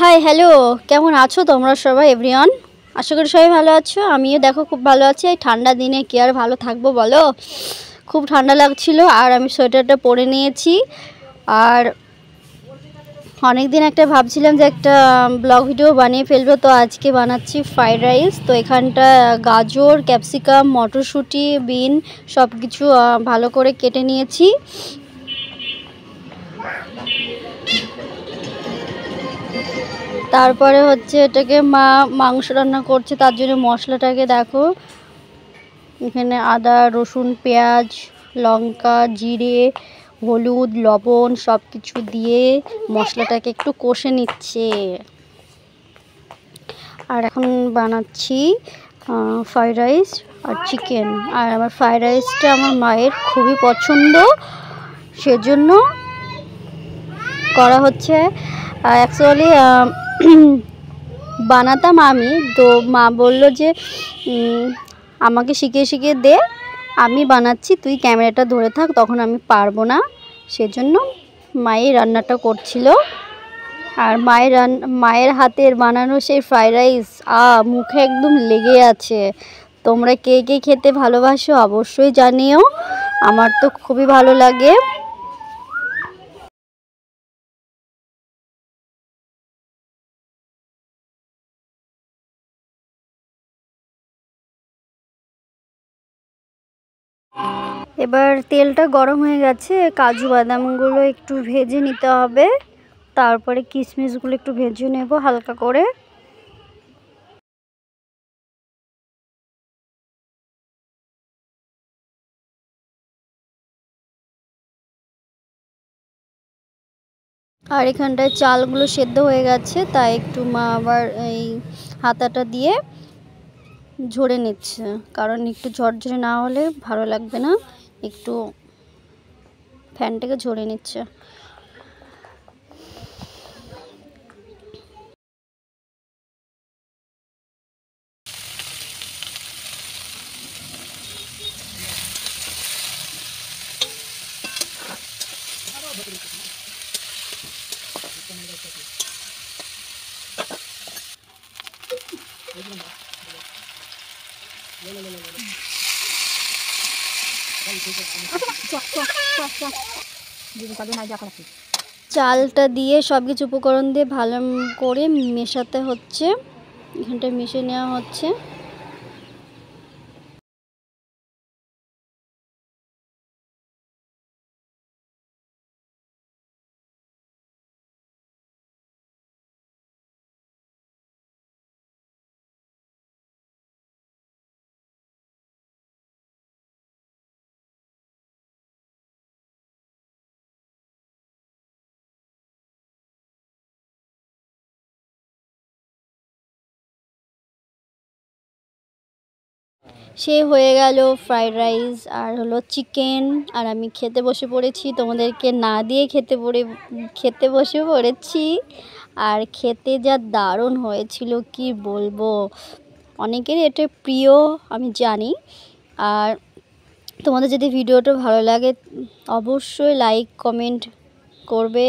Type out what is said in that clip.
Hi hello, কেমন আছো তোমরা সবাই এভরিওয়ান? আশা করি সবাই ভালো আছো। আমিও দেখো খুব ভালো আছি। এই ঠান্ডা দিনে কি আর ভালো থাকবো বলো, খুব ঠান্ডা লাগছিল আর আমি সোয়েটারটা পরে নিয়েছি। আর অনেক দিন একটা ভাবছিলাম যে একটা ব্লগ ভিডিও বানিয়ে ফেলবো, তো আজকে বানাচ্ছি ফ্রাইড রাইস। তো এখানটা গাজর, ক্যাপসিকাম, মটরশুঁটি, বিন সব কিছু ভালো করে কেটে নিয়েছি। তারপরে হচ্ছে এটাকে মা মাংস রান্না করছে, তার জন্য মশলাটাকে দেখো, এখানে আদা, রসুন, পেঁয়াজ, লঙ্কা, জিরে, হলুদ, লবণ সব কিছু দিয়ে মশলাটাকে একটু কষে নিচ্ছে। আর এখন বানাচ্ছি ফ্রাইড রাইস আর চিকেন। আর আমার ফ্রাইড রাইসটা আমার মায়ের খুবই পছন্দ, সেজন্য করা হচ্ছে। অ্যাকচুয়ালি বানাতাম আমি, তো মা বলল যে আমাকে শিখিয়ে শিখিয়ে দে, আমি বানাচ্ছি, তুই ক্যামেরাটা ধরে থাক, তখন আমি পারবো না। সেজন্য মায়ের রান্নাটা করছিল। আর মায়ের হাতের বানানো সেই ফ্রাইড রাইস মুখে একদম লেগে আছে। তোমরা কে কে খেতে ভালোবাসো অবশ্যই জানিও, আমার তো খুবই ভালো লাগে। এবার তেলটা গরম হয়ে গেছে, কাজু বাদামগুলো একটু ভেজে নিতে হবে, তারপরে কিশমিশগুলো একটু ভেজে নেব হালকা করে। আর এখানটায় চালগুলো সেদ্ধ হয়ে গেছে, তাই একটু মা আবার এই হাতাটা দিয়ে ঝরে নিচ্ছে, কারণ একটু ঝরঝরে না হলে ভালো লাগবে না। একটু ফ্যানটাকে ঝরে নিচ্ছে। চালটা দিয়ে সব কিছু উপকরণ দিয়ে ভালো করে মেশাতে হচ্ছে, এখানটায় মিশিয়ে নেওয়া হচ্ছে। সে হয়ে গেল ফ্রাইড রাইস আর হলো চিকেন। আর আমি খেতে বসে পড়েছি, তোমাদেরকে না দিয়ে খেতে বসে পড়েছি। আর খেতে যা দারুণ হয়েছিল কি বলবো, অনেকেরই এটা প্রিয় আমি জানি। আর তোমাদের যদি ভিডিওটা ভালো লাগে অবশ্যই লাইক কমেন্ট করবে।